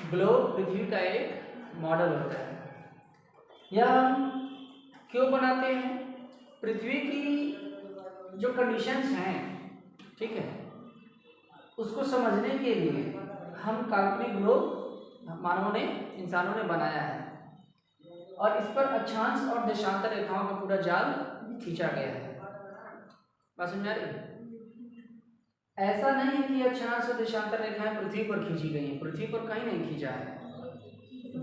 Globe पृथ्वी का एक model होता है। यह हम क्यों बनाते हैं? पृथ्वी की जो कंडीशंस हैं, ठीक है, उसको समझने के लिए हम काल्पनिक ग्लोब मानवों ने, इंसानों ने बनाया है और इस पर अक्षांश और देशांतर रेखाओं का पूरा जाल खींचा गया है। बात समझ आ रही? ऐसा नहीं है कि अक्षांश और देशांतर रेखाएं पृथ्वी पर खींची गई हैं, पृथ्वी पर कहीं नहीं खींचा है,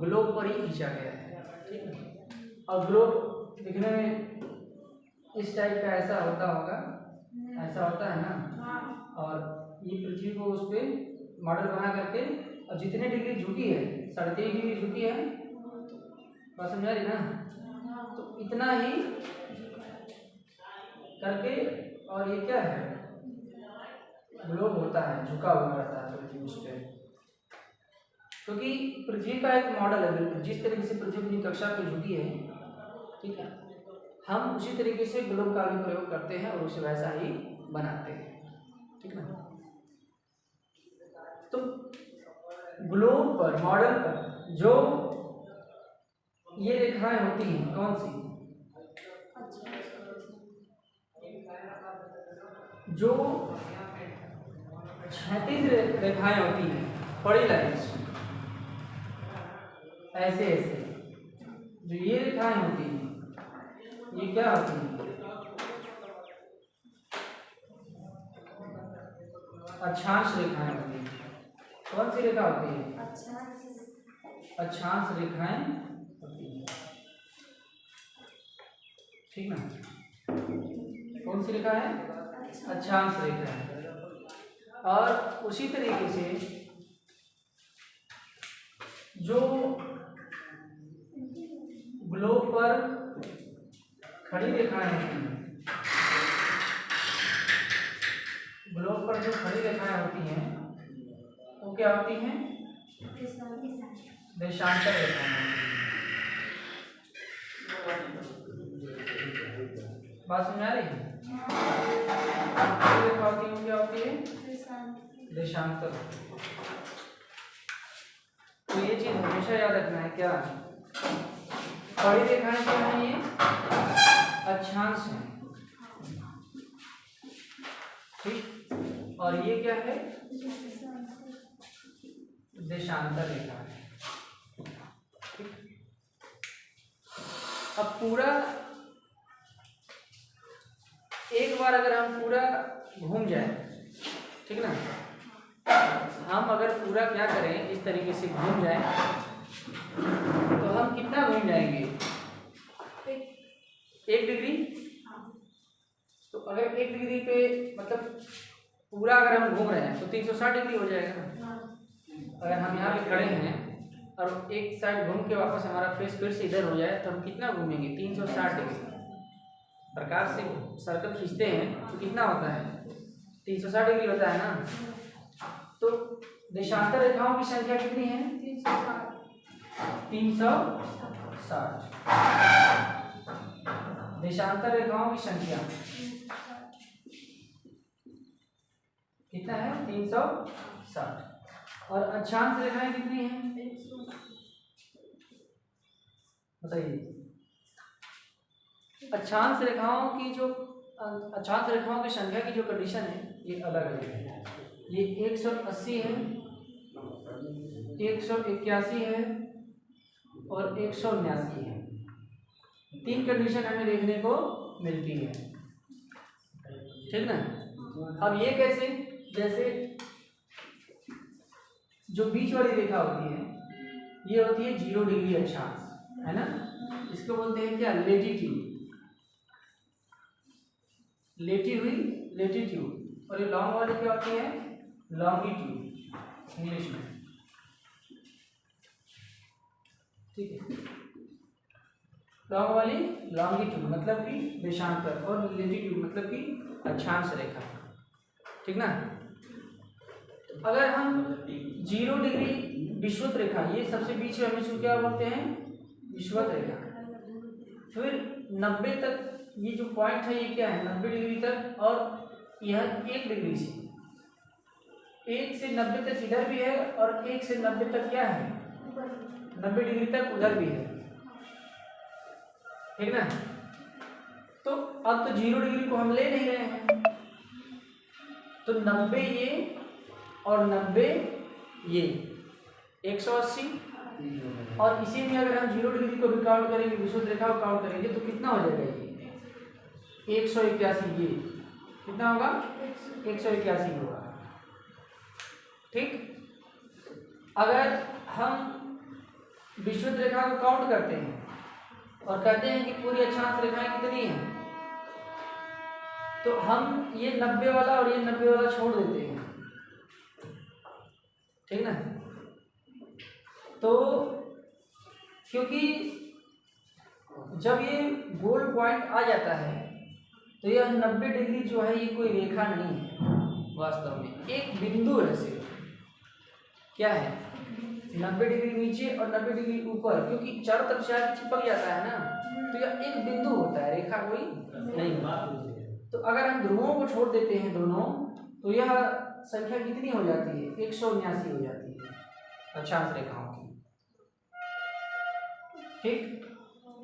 ग्लोब पर ही खींचा गया है, ठीक है। और ग्लोब दिखने में इस टाइप का ऐसा होता होगा, ऐसा होता है ना, और ये पृथ्वी को उस पर मॉडल बना करके, और जितने डिग्री झुकी है, 3.5 डिग्री झुकी है, बात समझ आ रही ना, तो इतना ही करके, और ये क्या है, ग्लोब होता है, झुका हुआ रहता है पृथ्वी उस पर, क्योंकि पृथ्वी का एक मॉडल है बिल्कुल जिस तरीके से पृथ्वी अपनी कक्षा पे झुकी है, ठीक है, हम उसी तरीके से ग्लोब का भी प्रयोग करते हैं और उसे वैसा ही बनाते हैं, ठीक है। तो ग्लोब पर, मॉडल पर जो ये रेखाएं होती हैं, कौन सी, जो क्षैतिज रेखाएं होती हैं, बड़ी लाइन्स, ऐसे ऐसे जो ये रेखाएं होती हैं, ये क्या होती हैं, अक्षांश रेखाएं होती हैं। कौन सी रेखा होती है? अक्षांश रेखाएं होती हैं, ठीक ना। कौन सी रेखा है? अक्षांश रेखा है। और उसी तरीके से जो ग्लोब पर खड़ी रेखाएं होती हैं, ग्लोब पर जो खड़ी रेखाएं होती हैं वो क्या होती हैं? देशांतर रेखाएं। बात समझ आ रही है? रेखा होती है, क्या होती है? देशांतर। तो ये चीज हमेशा याद रखना है, क्या खड़ी रेखाएं क्या है? ये अक्षांश है, ठीक, और ये क्या है? देशांतर रेखा है, ठीक। अब पूरा एक बार अगर हम पूरा घूम जाए, ठीक ना, हम अगर पूरा क्या करें, इस तरीके से घूम जाए तो हम कितना घूम जाएंगे? 1 डिग्री। तो अगर 1 डिग्री पे मतलब पूरा अगर हम घूम रहे हैं तो 360 डिग्री हो जाएगा ना। अगर हम यहाँ पे खड़े हैं और एक साइड घूम के वापस हमारा फेस फिर से इधर हो जाए तो हम कितना घूमेंगे? 360 डिग्री। प्रकार से सर्कल खींचते हैं तो कितना होता है? 360 डिग्री होता है ना। तो देशांतर रेखाओं की संख्या कितनी है? 360। देशांतर रेखाओं की संख्या कितना है? 360। और अक्षांश रेखाएं कितनी हैं बताइए? अक्षांश रेखाओं की संख्या की जो कंडीशन है ये अलग अलग है। ये 180 है, 181 है और 179 है। 3 कंडीशन हमें देखने को मिलती है, ठीक ना। अब ये कैसे? जैसे जो बीच वाली रेखा होती है ये होती है 0 डिग्री अक्षांश, है ना। इसको बोलते हैं क्या? लेटीट्यूड। लेटी हुई लेटीट्यूड। और ये लॉन्ग वाली क्या होती है? लॉन्गिट्यूड इंग्लिश में, ठीक है। लॉन्ग वाली लॉन्गिट्यूड मतलब कि देशांतर, और लेटीट्यूड मतलब कि अक्षांश रेखा, ठीक ना। अगर हम 0 डिग्री विषुवत रेखा, ये सबसे बीच में हम इसको क्या बोलते हैं? विषुवत रेखा। फिर 90 तक ये जो पॉइंट है ये क्या है? 90 डिग्री तक, और यह 1 डिग्री से 1 से 90 तक इधर भी है और 1 से 90 तक क्या है, 90 डिग्री तक उधर भी है, ठीक ना। तो अब तो 0 डिग्री को हम ले नहीं रहे हैं, तो 90 ये और 90 ये 180, और इसी में अगर हम 0 डिग्री को भी काउंट करेंगे, विषुवत रेखा को काउंट करेंगे तो कितना हो जाएगा ये 181, ये कितना होगा 181 होगा, ठीक। अगर हम विषुवत रेखा को काउंट करते हैं और कहते हैं कि पूरी अक्षांश रेखाएं कितनी हैं, तो हम ये 90 वाला और ये 90 वाला छोड़ देते हैं, ठीक ना। तो क्योंकि जब ये गोल पॉइंट आ जाता है तो यह 90 डिग्री जो है ये कोई रेखा नहीं है, वास्तव में एक बिंदु है सिर्फ, क्या है 90 डिग्री नीचे और 90 डिग्री ऊपर, क्योंकि चारों तरफ से आगे चिपक जाता है ना, तो यह एक बिंदु होता है, रेखा कोई नहीं होता। तो अगर हम ध्रुवों को छोड़ देते हैं दोनों, तो यह संख्या कितनी हो जाती है 179 हो जाती है अक्षांश रेखाओं की, ठीक।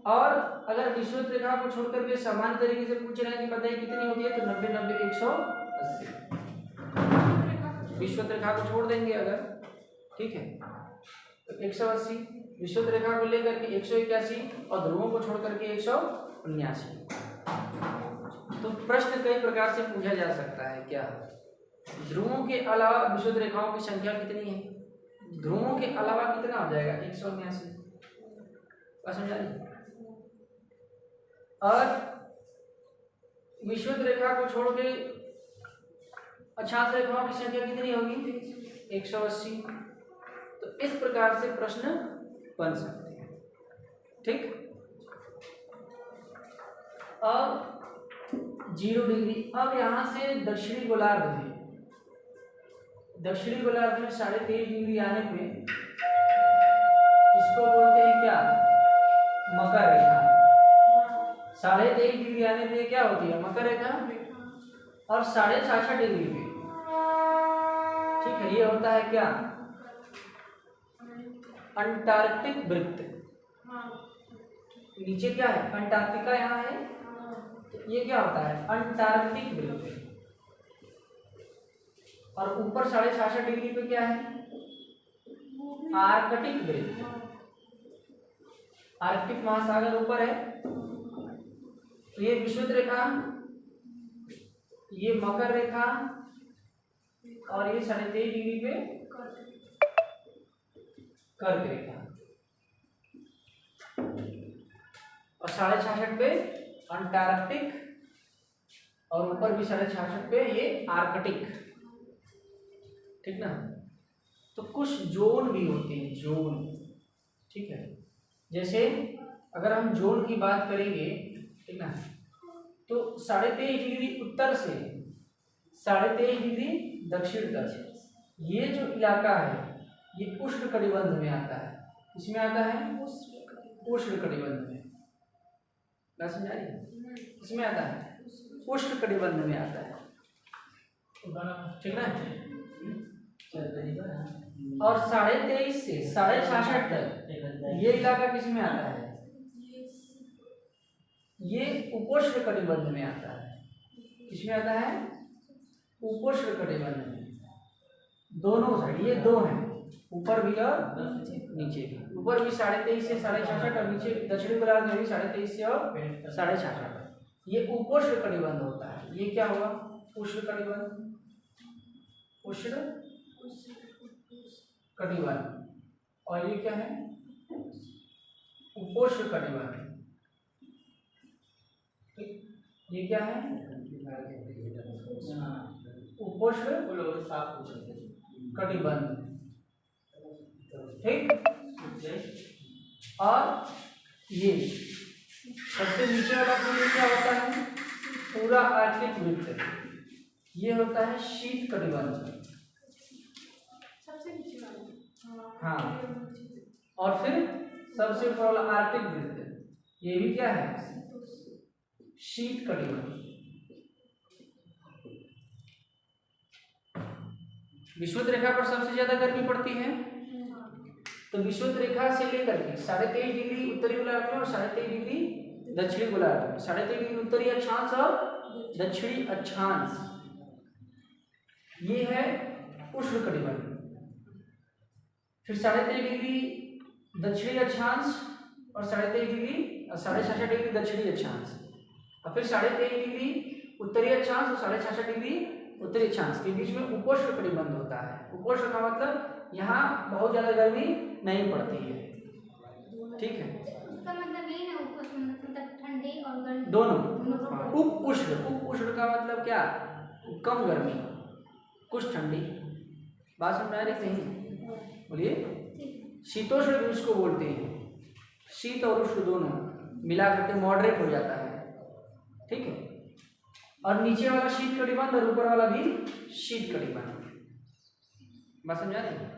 और अगर विषुवत रेखा को छोड़कर के सामान्य तरीके से पूछ रहे हैं कि बताइए कितनी होती है, तो 90 90 180, विषुवत रेखा को छोड़ देंगे अगर, ठीक है, तो 180 विषुवत रेखा को लेकर के 181 और ध्रुवों को छोड़ करके 179। तो प्रश्न कई प्रकार से पूछा जा सकता है, क्या ध्रुवों के अलावा विषुवत रेखाओं की संख्या कितनी है, ध्रुवों के अलावा कितना हो जाएगा 179, समझा नहीं। और विषुवत रेखा को छोड़ के अक्षांश रेखाओं की संख्या कितनी होगी 180। तो इस प्रकार से प्रश्न बन सकते हैं, ठीक। अब 0 डिग्री, अब यहां से दक्षिणी गोलार्ध में, दक्षिणी गोलार्ध में 23.5 डिग्री आने पे इसको बोलते हैं क्या, मकर रेखा। 23.5 डिग्री आने पे क्या होती है, मकर रेखा। और 66.5 डिग्री पे, ठीक है, ये होता है क्या, अंटार्कटिक वृत्त। नीचे क्या है, अंटार्कटिका यहाँ है, तो ये क्या होता है अंटार्कटिक वृत्त। और ऊपर 66.5 डिग्री पे क्या है, आर्कटिक वृत्त। आर्कटिक महासागर ऊपर है, तो ये विषुवत रेखा, ये मकर रेखा, और ये 23.5 डिग्री पे कर्क रेखा, और 66.5 पे अंटार्कटिक, और ऊपर भी 66.5 पे ये आर्कटिक, ठीक ना। तो कुछ जोन भी होते हैं, जोन, ठीक है। जैसे अगर हम जोन की बात करेंगे, ठीक ना, तो 23.5 डिग्री उत्तर से 23.5 डिग्री दक्षिण तक, ये जो इलाका है ये उष्ण कटिबंध में आता है। किसमें आता है, उष्ण कटिबंध में, ना समझा रही, किसमें आता है, उष्ण कटिबंध में आता है, ठीक ना। और 23.5 से 66.5 तक ये इलाका किसमें आता है, ये उपोष्ण कटिबंध में आता है। किसमें आता है, उपोष्ण कटिबंध में। दोनों साइड ये दो हैं, ऊपर भी और नीचे भी। ऊपर भी 23.5 से 66.5 और नीचे दक्षिणी गोलार्ध में भी 23.5 से और 66.5, ये उपोष्ण कटिबंध होता है। ये क्या हुआ, उष्ण कटिबंध, उष्ण कटिबंध, और ये क्या है, उपोष्ण कटिबंध। ये क्या है, उपोष्ण कटिबंध, ठीक। और ये सबसे नीचे वाला पूरा क्या होता है, पूरा आर्कटिक वृत्त, ये होता है शीत कटिबंध, हाँ। और फिर सबसे ऊपर वाला आर्कटिक वृत्त, ये भी क्या है, शीत कटिबंध। विषुवत रेखा पर सबसे ज्यादा गर्मी पड़ती है। तो विषुवत रेखा से लेकर के 23.5 डिग्री उत्तरी गोलार्ध में और 23.5 डिग्री दक्षिणी गोलार्ध में, 23.5 डिग्री उत्तरी अक्षांश और दक्षिणी अक्षांश, ये है उष्णकटिबंध। फिर 23.5 डिग्री दक्षिणी अक्षांश और 23.5 डिग्री और 66.5 डिग्री दक्षिणी अक्षांश, और फिर 23.5 डिग्री उत्तरी अक्षांश और 66 डिग्री उत्तरी अक्षांश के बीच में उपोष्ण कटिबंध होता है। उपोष्ण का मतलब यहाँ बहुत ज्यादा गर्मी नहीं पड़ती है, ठीक है। उसका मतलब ये ना, उपोष्ण मतलब ठंडी और गर्मी दोनों। उप उष्ण का मतलब क्या, कम गर्मी कुछ ठंडी, बात समझ आ रही नहीं? बोलिए। शीतोष्ण भी उसको बोलते हैं, शीत और उष्ण दोनों मिला करके मॉडरेट हो जाता है, ठीक है। और नीचे वाला शीत कटिबंध और ऊपर वाला भी शीत कटिबंध, बात समझा रहे?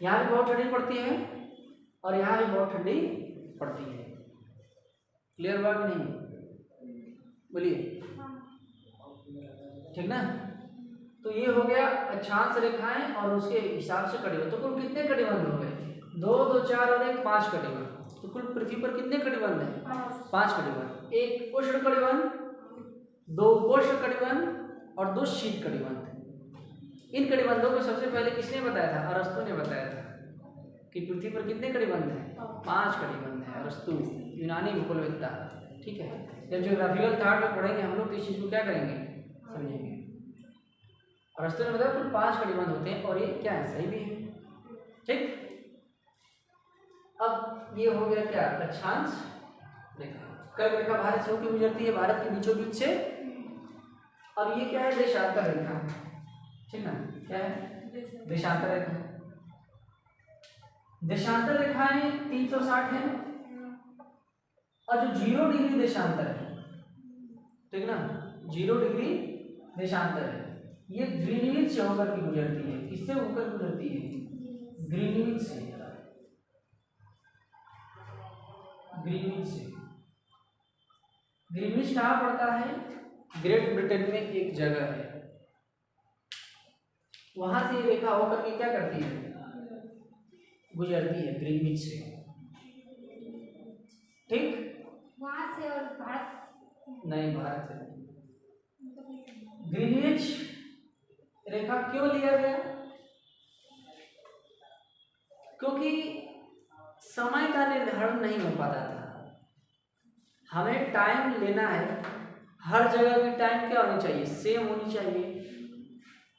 यहाँ भी बहुत ठंडी पड़ती है और यहाँ भी बहुत ठंडी पड़ती है। क्लियर हुआ कि नहीं? बोलिए, ठीक ना। तो ये हो गया अक्षांश रेखाएं और उसके हिसाब से कटिबंध। तो कुल कितने कटिबंध हो गए? 2, 2, 4 और 1, 5 कटिबंध। तो कुल पृथ्वी पर कितने कटिबंध हैं? 5 कटिबंध। 1 उष्ण कटिबंध, 2 उपोष्ण कटिबंध और 2 शीत कटिबंध। इन कटिबंधों को सबसे पहले किसने बताया था? अरस्तु ने बताया था कि पृथ्वी पर कितने कटिबंध हैं? 5 कटिबंध हैं। अरस्तु, यूनानी भूगोलवेत्ता, ठीक है। जब ज्योग्राफिकल थॉट में पढ़ेंगे हम लोग तो इस चीज को क्या करेंगे, समझेंगे। अरस्तु ने बताया कुल 5 कटिबंध होते हैं और ये क्या है, सही भी है, ठीक। अब ये हो गया क्या, अक्षांश रेखा। कर्क रेखा भारत से होकर गुजरती है, भारत के बीचों बीच से। अब ये क्या है, देशांतर रेखा, ठीक ना। क्या है, देशांतर रेखा। देशांतर रेखाएं 360 है और जो 0 डिग्री देशांतर है, ठीक ना, 0 डिग्री देशांतर है, ये ग्रीनविच से होकर के गुजरती है। किससे होकर गुजरती है? ग्रीनविच से। ग्रीनविच से। ग्रीनविच कहाँ पड़ता है? ग्रेट ब्रिटेन में एक जगह है, वहां से ये रेखा होकर के क्या करती है, गुजरती है ग्रीनविच से, ठीक। वहां से और भारत नहीं, भारत से नहीं। ग्रीनविच रेखा क्यों लिया गया? क्योंकि समय का निर्धारण नहीं हो पाता था। हमें टाइम लेना है, हर जगह की टाइम क्या होनी चाहिए, सेम होनी चाहिए।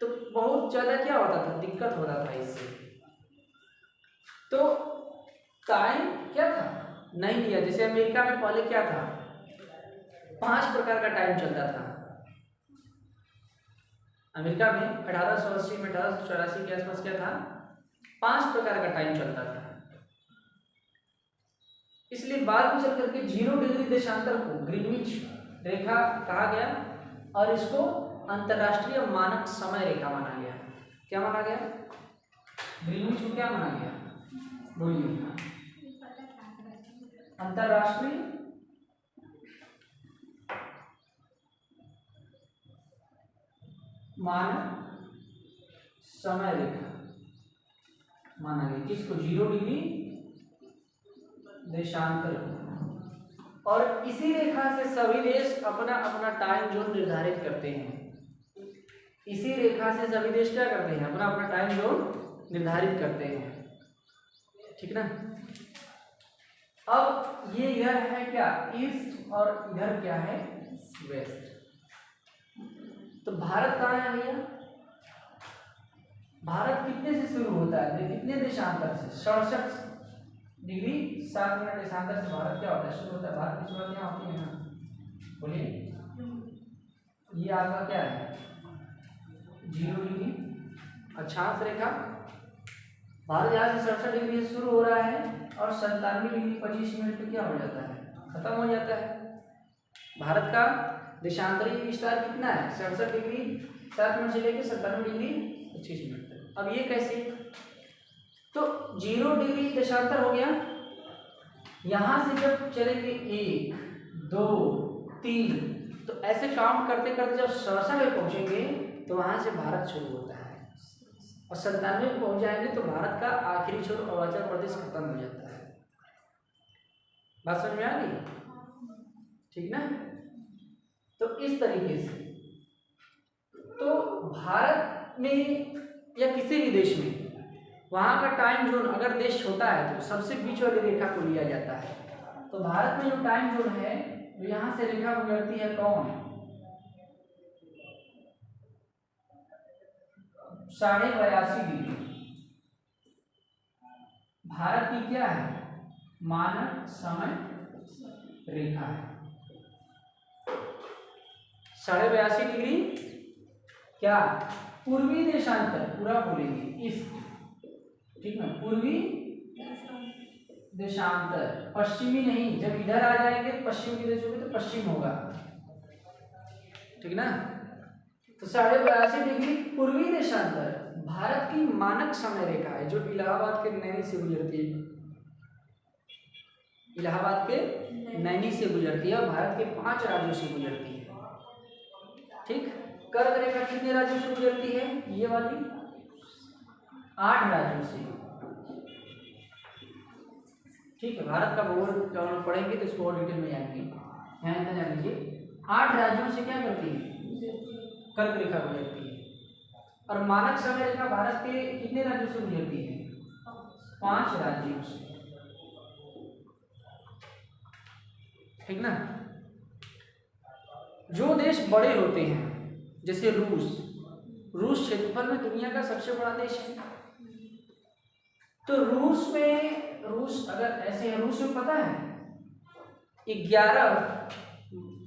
तो बहुत ज़्यादा क्या होता था, दिक्कत होता था इससे। तो टाइम क्या था, नहीं लिया। जैसे अमेरिका में पहले क्या था, 5 प्रकार का टाइम चलता था। अमेरिका में 1880 में 1884 के आसपास क्या था, 5 प्रकार का टाइम चलता था। इसलिए बाद में चल करके 0 डिग्री देशांतर को ग्रीनविच रेखा कहा गया और इसको अंतरराष्ट्रीय मानक समय रेखा माना गया। क्या माना गया? ग्रीनविच को क्या माना गया, बोलिए? अंतरराष्ट्रीय मानक समय रेखा माना गया। किसको? 0 डिग्री देशांतर को। और इसी रेखा से सभी देश अपना अपना टाइम जोन निर्धारित करते हैं। इसी रेखा से सभी देश क्या करते हैं, अपना अपना टाइम जोन निर्धारित करते हैं, ठीक ना। अब ये इधर है क्या, ईस्ट, और इधर क्या है, वेस्ट। तो भारत कहाँ है भैया? भारत कितने से शुरू होता है, कितने देशांतर से? 67 डिग्री 7 मिनट देशांतर से भारत क्या होता है, शुरू होता है। भारत की शुरुआत यहाँ होती है ना, बोलिए। ये आपका क्या है, 0 डिग्री अक्षांश रेखा। भारत यहाँ से 67 डिग्री से शुरू हो रहा है और 97 डिग्री 25 मिनट पे क्या हो जाता है, खत्म हो जाता है। भारत का देशांतरी विस्तार कितना है, 67 डिग्री 7 मिनट से लेकर 97 डिग्री 25 मिनट तक। अब ये कैसे, तो 0 डिग्री देशांतर हो गया। यहां से जब चलेंगे 1, 2, 3, तो ऐसे काउंट करते करते जब 67 पे पहुंचेंगे तो वहां से भारत शुरू होता है। और 97 पहुंच जाएंगे तो भारत का आखिरी छोर अरुणाचल प्रदेश खत्म हो जाता है। बात समझ में आ गई? ठीक ना? तो इस तरीके से तो भारत में या किसी भी देश में वहाँ का टाइम जोन, अगर देश छोटा है तो सबसे बीच वाली रेखा को लिया जाता है। तो भारत में जो टाइम जोन है तो यहाँ से रेखा गुजरती है कौन? 82.5 डिग्री। भारत की क्या है? मानक समय रेखा है। 82.5 डिग्री क्या? पूर्वी देशांतर, पूरा बोलेंगे इस, ठीक ना, पूर्वी देशांतर, पश्चिमी नहीं। जब इधर आ जाएंगे पश्चिम की देश होगी तो पश्चिम होगा, ठीक ना। तो 82.5 डिग्री पूर्वी देशांतर भारत की मानक समय रेखा है, जो इलाहाबाद के नैनी से गुजरती है। इलाहाबाद के नैनी से गुजरती है और भारत के 5 राज्यों से गुजरती है। ठीक, कर्क रेखा कितने राज्यों से गुजरती है? ये वाली 8 राज्यों से। ठीक है, भारत का भूगोल जब हम पढ़ेंगे तो इसको और डिटेल में जानेंगे। ध्यान से जान लीजिए, 8 राज्यों से क्या करती है? कर्क रेखा गुजरती है। और मानक समय रेखा भारत के कितने राज्यों से गुजरती है? 5 राज्यों से, ठीक ना। जो देश बड़े होते हैं जैसे रूस क्षेत्रफल में दुनिया का सबसे बड़ा देश है। तो रूस अगर ऐसे है, रूस में पता है 11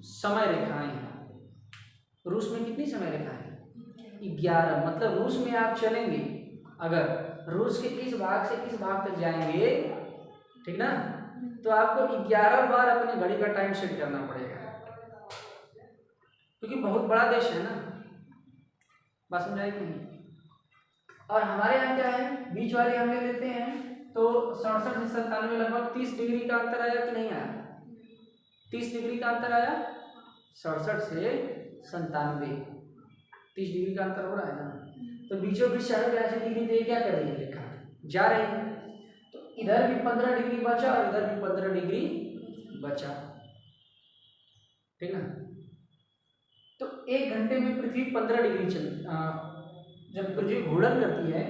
समय रेखाएं हैं। रूस में कितनी समय रेखाएं? 11। मतलब रूस में आप चलेंगे, अगर रूस के इस भाग से इस भाग तक जाएंगे, ठीक ना, तो आपको 11 बार अपनी घड़ी का टाइम सेट करना पड़ेगा, क्योंकि बहुत बड़ा देश है ना। बात समझाई कि नहीं? और हमारे यहाँ क्या है, बीच वाले हम ले लेते हैं तो 67 से 97 लगभग 30 डिग्री का अंतर आया कि नहीं आया? 30 डिग्री का अंतर आया। 67 से 97 30 डिग्री का अंतर हो रहा है ना। तो बीचों बीच 82 डिग्री तो क्या कर रही है रेखा? जा रही है। तो इधर भी 15 डिग्री बचा और इधर भी 15 डिग्री बचा, ठीक ना। तो 1 घंटे में पृथ्वी 15 डिग्री जब पृथ्वी घूर्णन करती है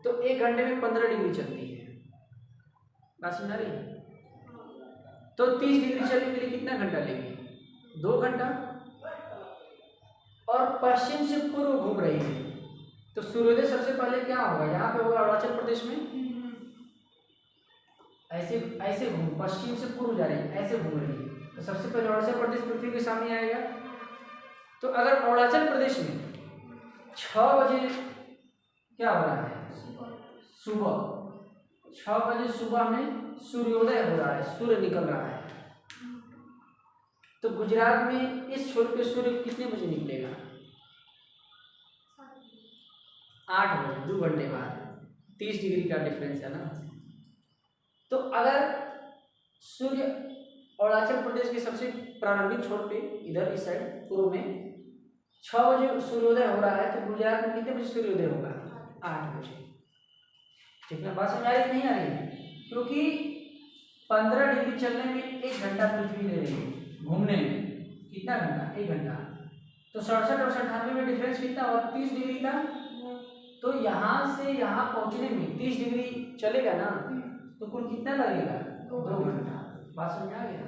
तो 1 घंटे में 15 डिग्री चलती है। बात समझ आ रही है? तो 30 डिग्री चलने के लिए कितना घंटा लेगी? 2 घंटा। और पश्चिम से पूर्व घूम रही है, तो सूर्योदय सबसे पहले क्या होगा? यहाँ पे होगा अरुणाचल प्रदेश में। ऐसे ऐसे घूम, पश्चिम से पूर्व जा रही है, ऐसे घूम रही है, तो सबसे पहले अरुणाचल प्रदेश पृथ्वी के सामने आएगा। तो अगर अरुणाचल प्रदेश में 6 बजे क्या हो रहा है? सुबह 6 बजे सुबह में सूर्योदय हो रहा है, सूर्य निकल रहा है। तो गुजरात में इस छोर पे सूर्य कितने बजे निकलेगा? 8 बजे, 2 घंटे बाद। 30 डिग्री का डिफरेंस है ना। तो अगर सूर्य अरुणाचल प्रदेश के सबसे प्रारंभिक छोर पे इधर इस साइड पूर्व में 6 बजे सूर्योदय हो रहा है, तो गुजरात में कितने बजे सूर्योदय होगा? 8 बजे। ठीक है, बात समझ आ रही है नहीं आ रही है? क्योंकि 15 डिग्री चलने में 1 घंटा पृथ्वी ले रही है, घूमने में कितना घंटा? 1 घंटा। तो 67 और 98 में डिफरेंस कितना हुआ? 30 डिग्री का। तो यहाँ से यहाँ पहुँचने में 30 डिग्री चलेगा ना, तो कुल कितना लगेगा? 2 घंटा। बात समझ आ गया?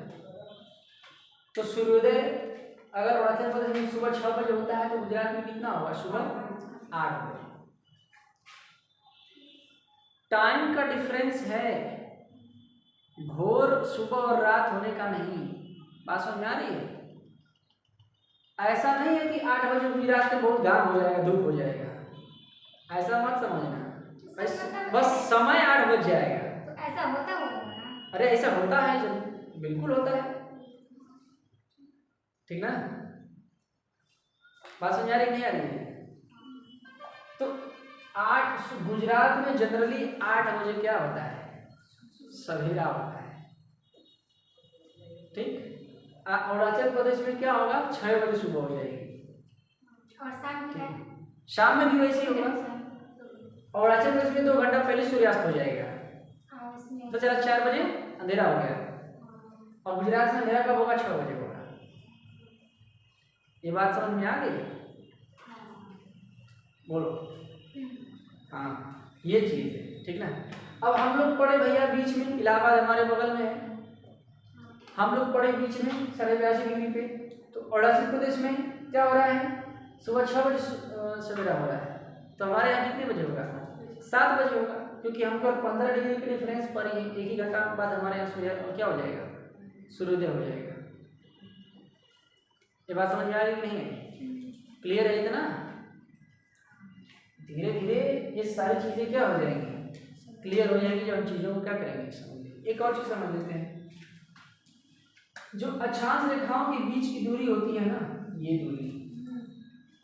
तो सूर्योदय अगर अरुणाचल प्रदेश में सुबह 6 बजे होता है तो गुजरात में कितना होगा? सुबह 8 बजे। टाइम का डिफरेंस है, भोर सुबह और रात होने का नहीं। बात समझ में आ रही है? ऐसा नहीं है कि 8 बजे गुजरात में बहुत घाम हो जाएगा, धूप हो जाएगा, ऐसा मत समझना। बस समय 8 बज जाएगा। तो ऐसा होता होगा ना? अरे ऐसा होता है, जब बिल्कुल होता है, ठीक ना। बात समझ आ रही नहीं आ रही है? तो 8 गुजरात में जनरली 8 बजे क्या होता है? सवेरा होता है, ठीक। अरुणाचल प्रदेश में क्या होगा? 6 बजे सुबह हो जाएगी। और शाम में? शाम में भी वैसे ही होगा। और अरुणाचल प्रदेश में 2 घंटा पहले सूर्यास्त हो जाएगा। हाँ उसमें तो चला 4 बजे अंधेरा हो गया, और गुजरात में अंधेरा कब होगा? 6 बजे होगा। ये बात समझ में आ गई? बोलो। हाँ ये चीज़ है, ठीक ना। अब हम लोग पढ़े भैया बीच में, इलाहाबाद हमारे बगल में है, हम लोग पढ़े बीच में 82.5 डिग्री पे। तो अरुणाचल प्रदेश में क्या हो रहा है? सुबह 6 बजे सवेरा हो रहा है। तो हमारे यहाँ कितने बजे होगा? 7 बजे होगा, क्योंकि हमको 15 डिग्री के डिफरेंस पर ही 1 ही घंटा बाद हमारे यहाँ सूर्य क्या हो जाएगा? सूर्योदय हो जाएगा। ये बात समझ में आ रही कि नहीं है? क्लियर है इतना? धीरे धीरे ये सारी चीज़ें क्या हो जाएंगी? क्लियर हो जाएंगी। जो हम चीज़ों को क्या करेंगे समझेंगे। एक और चीज़ समझ लेते हैं, जो अक्षांश रेखाओं के बीच की दूरी होती है ना, ये दूरी,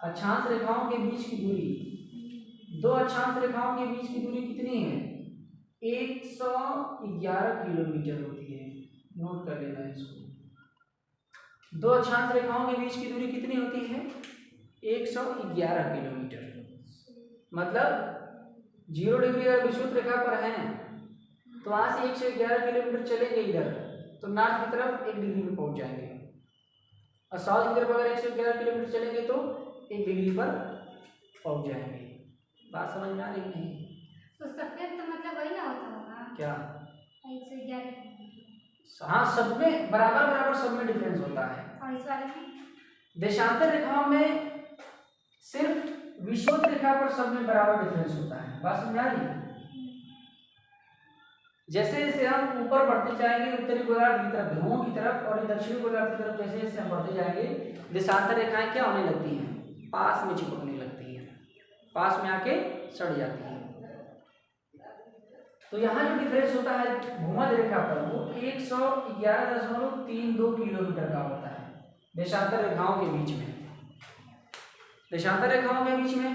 अक्षांश रेखाओं के बीच की दूरी, 2 अक्षांश रेखाओं के बीच की दूरी कितनी है? 111 किलोमीटर होती है। नोट कर लेना इसको। 2 अक्षांश रेखाओं के बीच की दूरी कितनी होती है? 111 किलोमीटर। मतलब 0 डिग्री अगर विषुवत रेखा पर है तो वहां से 111 किलोमीटर चलेंगे इधर, तो नॉर्थ की तरफ 1 डिग्री में पहुंच जाएंगे, और साउथ की तरफ अगर 111 किलोमीटर चलेंगे तो 1 डिग्री पर पहुंच जाएंगे। बात समझ में आ रही नहीं? तो सफेद तो मतलब वही ना होता होगा क्या? 111। हाँ, सब में बराबर बराबर सब में डिफरेंस होता है। और इस वाले में देशांतर रेखाओं में सिर्फ विषुवत रेखा पर सब में बराबर डिफरेंस होता है। बात समझ आ रही है? जैसे जैसे हम ऊपर बढ़ते जाएंगे उत्तरी गोलार्ध की तरफ, ध्रुवों की तरफ, और दक्षिणी गोलार्ध की तरफ जैसे जैसे हम बढ़ते जाएंगे, देशांतर रेखाएं क्या होने लगती हैं? पास में चिपकने लगती हैं, पास में आके सड़ जाती हैं। तो यहाँ जो डिफरेंस होता है भूमध्य रेखा पर, वो 111.32 किलोमीटर का होता है देशांतर रेखाओं के बीच में। देशांतर रेखाओं के बीच में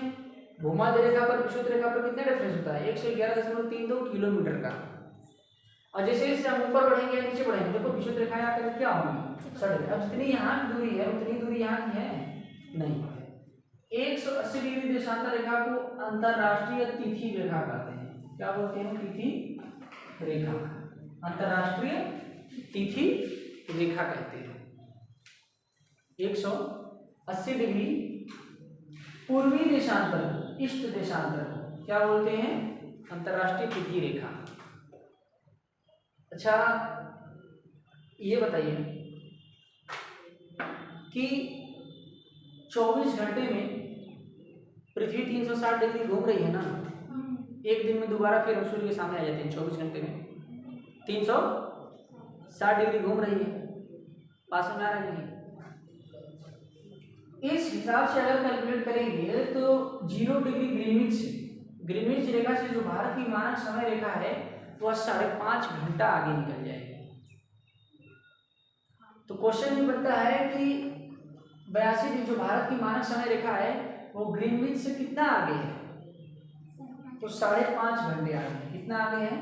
भूमध्य रेखा पर विषुवत रेखा पर कितना डिफरेंस होता है? 111.32 किलोमीटर का। और जैसे जैसे हम ऊपर बढ़ेंगे नीचे बढ़ेंगे, देखो विषुवत रेखाएं आकर क्या होंगी? सड़क। अब जितनी यहाँ की दूरी है उतनी दूरी यहाँ की है नहीं है। 180 डिग्री देशांतर रेखा को अंतरराष्ट्रीय तिथि रेखा कहते हैं। क्या बोलते हैं? तिथि रेखा, अंतरराष्ट्रीय तिथि रेखा कहते हैं। 180 डिग्री पूर्वी देशांतर, ईस्ट देशांतर क्या बोलते हैं? अंतरराष्ट्रीय तिथि रेखा। अच्छा ये बताइए कि 24 घंटे में पृथ्वी 360 डिग्री घूम रही है ना, एक दिन में दोबारा फिर सूर्य के सामने आ जाते हैं। 24 घंटे में 360 डिग्री घूम रही है। पास में आ रहा है नहीं? इस हिसाब से अगर कैलकुलेट करेंगे तो 0 डिग्री ग्रीनविच रेखा से जो भारत की मानक समय रेखा है वह 5.5 घंटा आगे निकल जाएगी। तो क्वेश्चन ये बनता है कि 82 जो भारत की मानक समय रेखा है वो ग्रीनविच से कितना आगे है? तो 5.5 घंटे आगे है। कितना आगे है?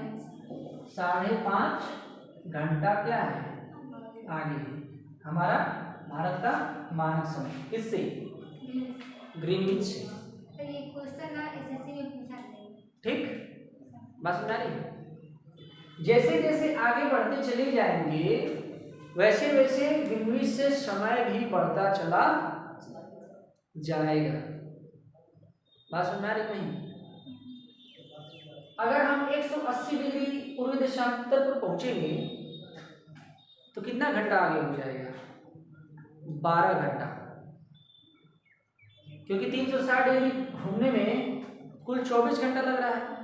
5.5 घंटा क्या है? आगे है हमारा भारत का मानक समय। किससे? ग्रीनविच से। तो ये क्वेश्चन ना एसएससी में पूछा था। ठीक, बात समझ आ रही है? जैसे जैसे आगे बढ़ते चले जाएंगे वैसे वैसे ग्रीनविच से समय भी बढ़ता चला जाएगा। बात समझ आ रही नहीं? अगर हम 180 डिग्री पूर्वी देशांतर पर पहुंचेंगे तो कितना घंटा आगे हो जाएगा? 12 घंटा, क्योंकि 360 डिग्री घूमने में कुल 24 घंटा लग रहा है।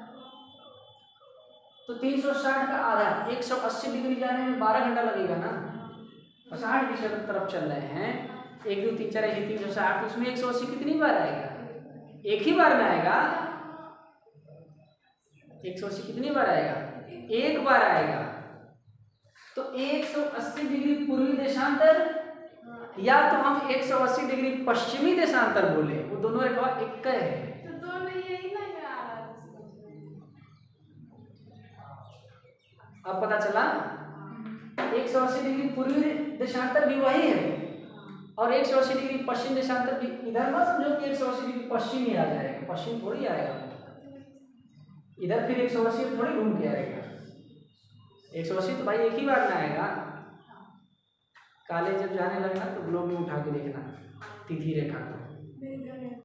तो 360 का आधा 180 डिग्री जाने में 12 घंटा लगेगा ना। 60 की तरफ चल रहे हैं, 1 2 3 4 360, तो उसमें 180 कितनी बार आएगा? एक ही बार में आएगा। 180 कितनी बार आएगा? एक बार आएगा। तो 180 डिग्री पूर्वी देशांतर या तो हम 180 डिग्री पश्चिमी देशांतर बोले, वो दोनों रेखा एक है। तो दोनों यही ना आ रहा है। अब पता चला 180 डिग्री पूर्वी देशांतर भी वही है और 180 डिग्री पश्चिम देशांतर भी। इधर मत समझो कि 180 डिग्री पश्चिम ही आ जाएगा, पश्चिम थोड़ी आएगा। इधर फिर 180 थोड़ी घूम के आएगा, 180 तो भाई एक ही बार ना आएगा। काले जब जाने लगना तो ग्लोब में उठा के देखना तिथि रेखा को।